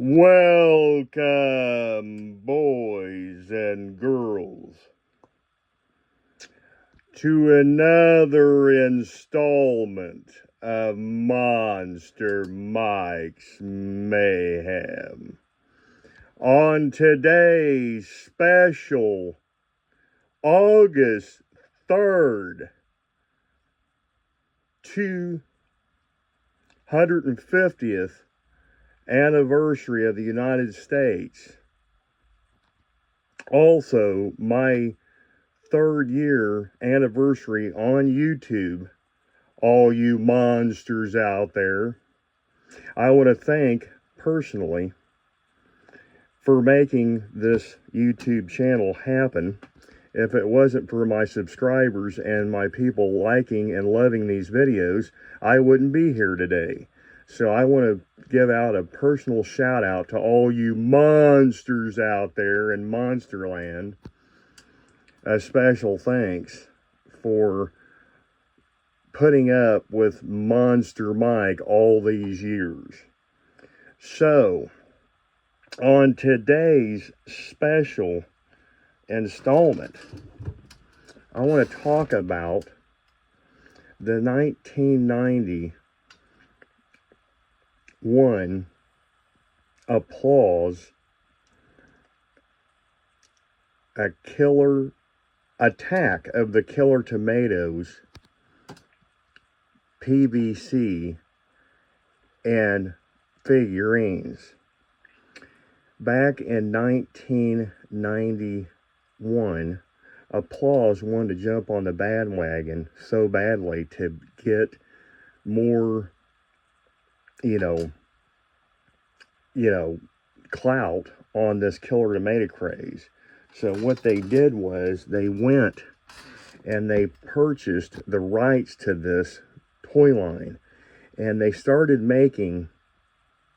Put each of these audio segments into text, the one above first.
Welcome, boys and girls, to another installment of Monster Mike's Mayhem. On today's special August 3rd, 250th anniversary of the United States. Also, my 3rd year anniversary on YouTube. All you monsters out there, I want to thank personally for making this YouTube channel happen. If it wasn't for my subscribers and my people liking and loving these videos, I wouldn't be here today. So I want to give out a personal shout out to all you monsters out there in Monsterland. A special thanks for putting up with Monster Mike all these years. So, on today's special installment, I want to talk about the 1991 Applause attack of the Killer Tomatoes PVC and figurines. Back in 1991, Applause wanted to jump on the bandwagon so badly to get more, clout on this Killer Tomato craze. So what they did was they went and they purchased the rights to this toy line, and they started making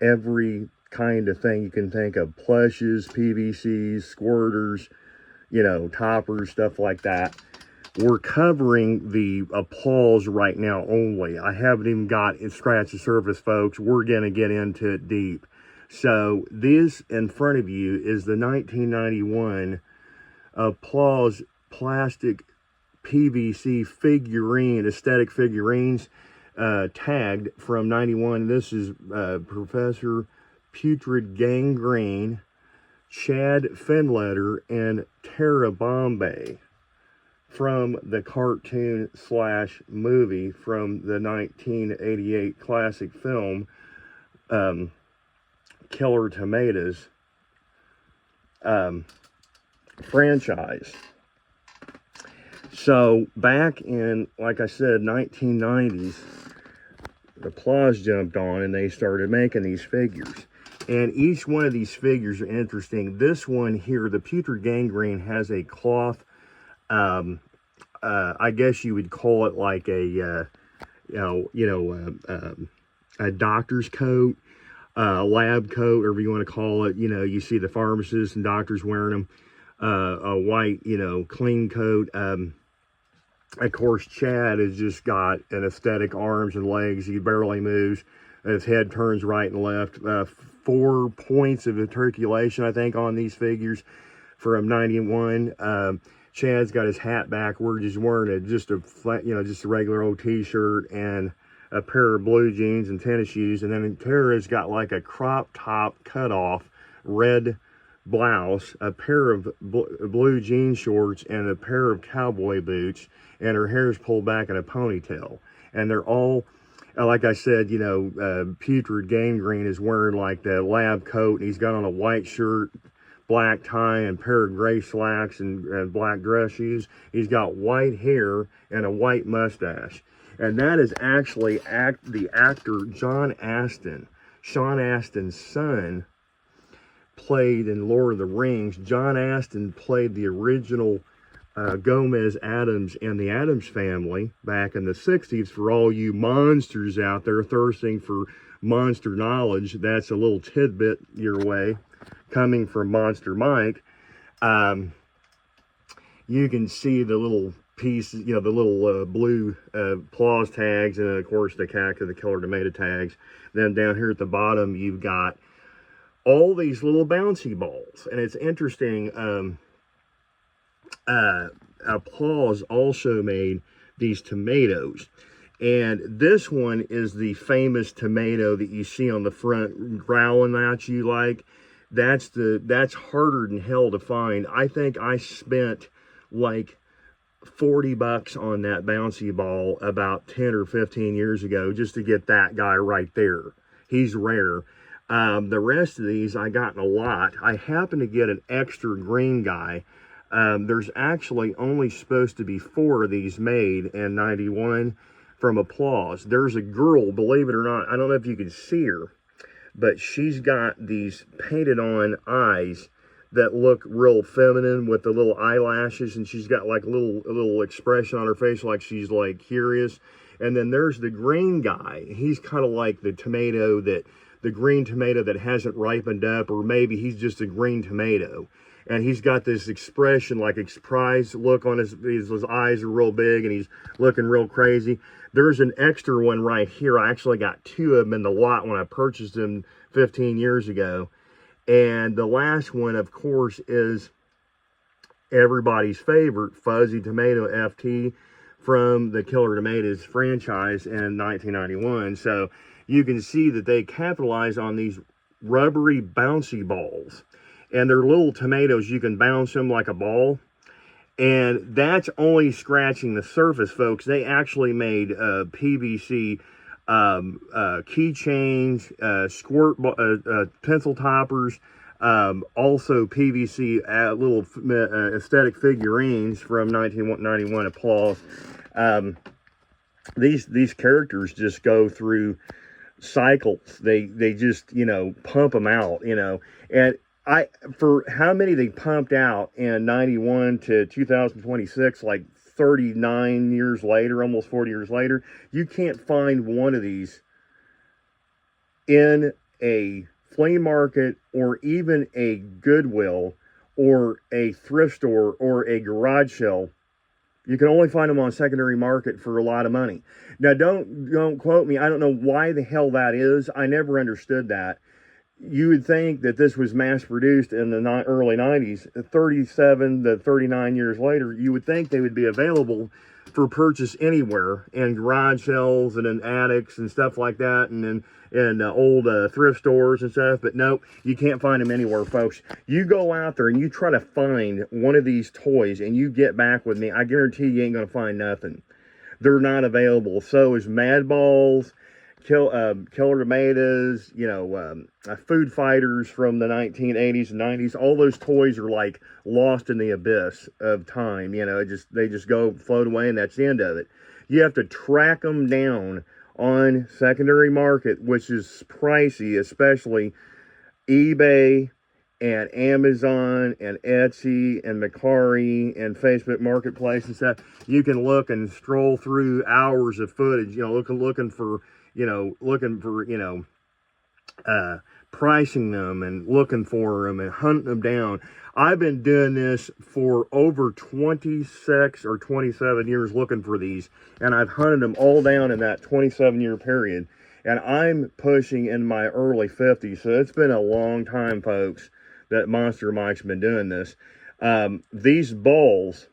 every kind of thing you can think of: plushes, PVCs, squirters, toppers, stuff like that. We're covering the Applause right now only. I haven't even got it scratched the surface, folks. We're gonna get into it deep. So this in front of you is the 1991 Applause plastic PVC figurine, aesthetic figurines, tagged from 91. This is Professor Putrid Gangrene, Chad Finletter, and Tara Bombay from the cartoon / movie from the 1988 classic film Killer Tomatoes franchise. So back in, like I said, 1990s, the Applause jumped on and they started making these figures. And each one of these figures are interesting. This one here, the Putrid Gangrene, has a cloth, I guess you would call it like a, a doctor's coat, lab coat, whatever you want to call it. You see the pharmacists and doctors wearing them. A white, clean coat. Of course, Chad has just got an aesthetic arms and legs. He barely moves. His head turns right and left. 4 points of articulation, I think, on these figures from 91. Chad's got his hat backward. He's wearing just a regular old t-shirt and a pair of blue jeans and tennis shoes. And then Tara's got like a crop top cut off red blouse, a pair of blue jean shorts, and a pair of cowboy boots, and her hair's pulled back in a ponytail. And they're all, like I said, Putrid Gangrene is wearing like the lab coat, and he's got on a white shirt, black tie, and pair of gray slacks and black dress shoes. He's got white hair and a white mustache. And that is actually the actor John Astin. Sean Astin's son played in Lord of the Rings. John Astin played the original Gomez Addams and the Addams Family back in the 60s. For all you monsters out there thirsting for monster knowledge, that's a little tidbit your way coming from Monster Mike. You can see the little pieces, the little blue Applause tags, and of course the Killer Tomato tags. Then down here at the bottom, you've got all these little bouncy balls. And it's interesting, Applause also made these tomatoes. And this one is the famous tomato that you see on the front growling at you like. That's harder than hell to find. I think I spent like $40 on that bouncy ball about 10 or 15 years ago just to get that guy right there. He's rare. The rest of these I got in a lot. I happened to get an extra green guy. There's actually only supposed to be 4 of these made in 91 from Applause. There's a girl, believe it or not, I don't know if you can see her, but she's got these painted on eyes that look real feminine with the little eyelashes, and she's got like a little expression on her face like she's like curious. And then there's the green guy. He's kind of like the green tomato that hasn't ripened up, or maybe he's just a green tomato. And he's got this expression, like a surprised look on his eyes are real big and he's looking real crazy. There's an extra one right here. I actually got 2 of them in the lot when I purchased them 15 years ago. And the last one, of course, is everybody's favorite, Fuzzy Tomato FT from the Killer Tomatoes franchise in 1991. So you can see that they capitalize on these rubbery, bouncy balls. And they're little tomatoes. You can bounce them like a ball. And that's only scratching the surface, folks. They actually made PVC keychains, squirt pencil toppers, also PVC little aesthetic figurines from 1991 Applause. These characters just go through cycles. They just, you know, pump them out, you know. And for how many they pumped out in 91 to 2026, like 39 years later, almost 40 years later, you can't find one of these in a flea market or even a Goodwill or a thrift store or a garage sale. You can only find them on secondary market for a lot of money. Now, don't quote me. I don't know why the hell that is. I never understood that. You would think that this was mass produced in the early 90s, 37 to 39 years later. You would think they would be available for purchase anywhere in garage sales and in attics and stuff like that, and in old thrift stores and stuff. But nope, you can't find them anywhere, folks. You go out there and you try to find one of these toys and you get back with me, I guarantee you ain't going to find nothing. They're not available. So is Mad Balls, Killer Tomatoes, you know, Food Fighters from the 1980s and 90s. All those toys are like lost in the abyss of time. You know, they just go float away, and that's the end of it. You have to track them down on secondary market, which is pricey, especially eBay and Amazon and Etsy and Mercari and Facebook Marketplace and stuff. You can look and stroll through hours of footage, you know, looking for pricing them and looking for them and hunting them down. I've been doing this for over 26 or 27 years looking for these, and I've hunted them all down in that 27-year period. And I'm pushing in my early 50s, so it's been a long time, folks, that Monster Mike's been doing this. These balls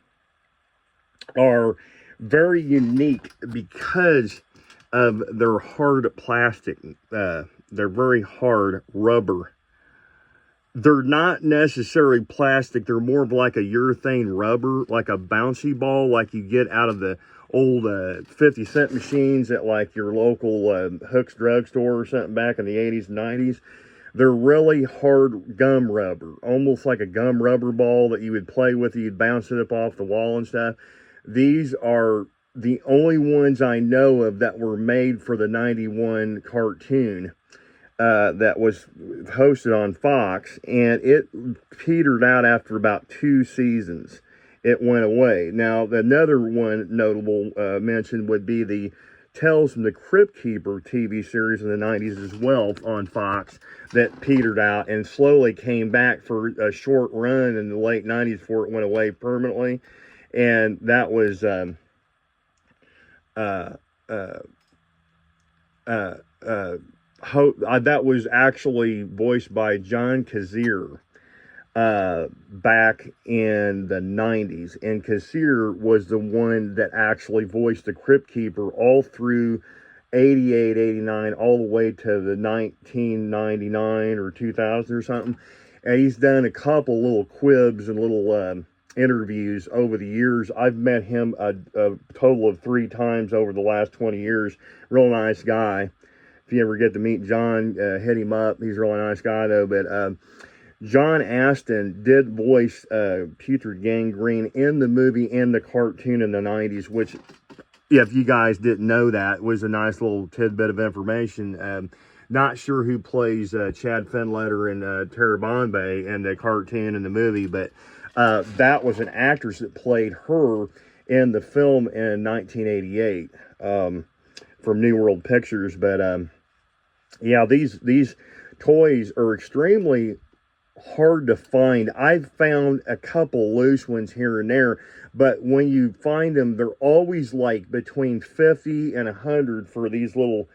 are very unique because of their hard plastic. They're very hard rubber. They're not necessarily plastic. They're more of like a urethane rubber, like a bouncy ball, like you get out of the old 50-cent machines at like your local Hooks drugstore or something back in the 80s and 90s. They're really hard gum rubber, almost like a gum rubber ball that you would play with. You'd bounce it up off the wall and stuff. These are the only ones I know of that were made for the 91 cartoon that was hosted on Fox, and it petered out after about 2 seasons. It went away. Now, another one notable mention would be the Tales from the Crypt Keeper TV series in the 90s as well on Fox that petered out and slowly came back for a short run in the late 90s before it went away permanently. And that was that was actually voiced by John Kazir back in the 90s. And Kazir was the one that actually voiced the Crypt Keeper all through 88, 89, all the way to the 1999 or 2000 or something. And he's done a couple little quibs and little interviews over the years. I've met him a total of 3 times over the last 20 years. Real nice guy. If you ever get to meet John, hit him up. He's a really nice guy, though. But John Astin did voice Putrid Gangrene in the movie and the cartoon in the 90s, which, if you guys didn't know, that was a nice little tidbit of information. Not sure who plays Chad Fenletter and Tara Bombay in the cartoon and the movie, but that was an actress that played her in the film in 1988 from New World Pictures. But yeah, these toys are extremely hard to find. I've found a couple loose ones here and there, but when you find them, they're always like between 50 and 100 for these little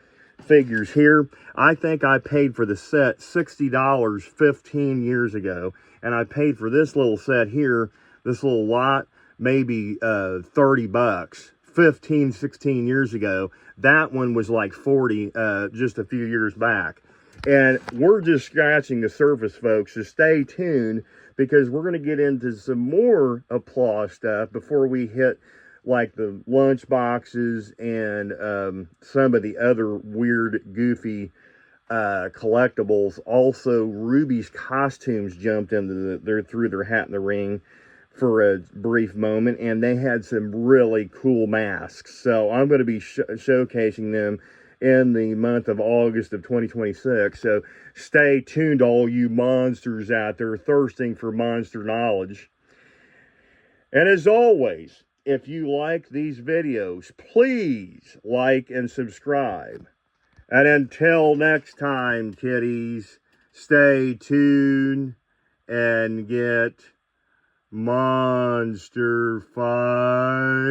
figures here. I think I paid for the set $60 15 years ago, and I paid for this little set here, this little lot, maybe 30 bucks 15, 16 years ago. That one was like 40 just a few years back. And we're just scratching the surface, folks, so stay tuned, because we're going to get into some more applause stuff before we hit like the lunch boxes and some of the other weird, goofy collectibles. Also, Ruby's costumes jumped into threw their hat in the ring for a brief moment, and they had some really cool masks. So I'm going to be showcasing them in the month of August of 2026. So stay tuned, all you monsters out there thirsting for monster knowledge. And as always, if you like these videos, please like and subscribe. And until next time, kiddies, stay tuned and get monster fight.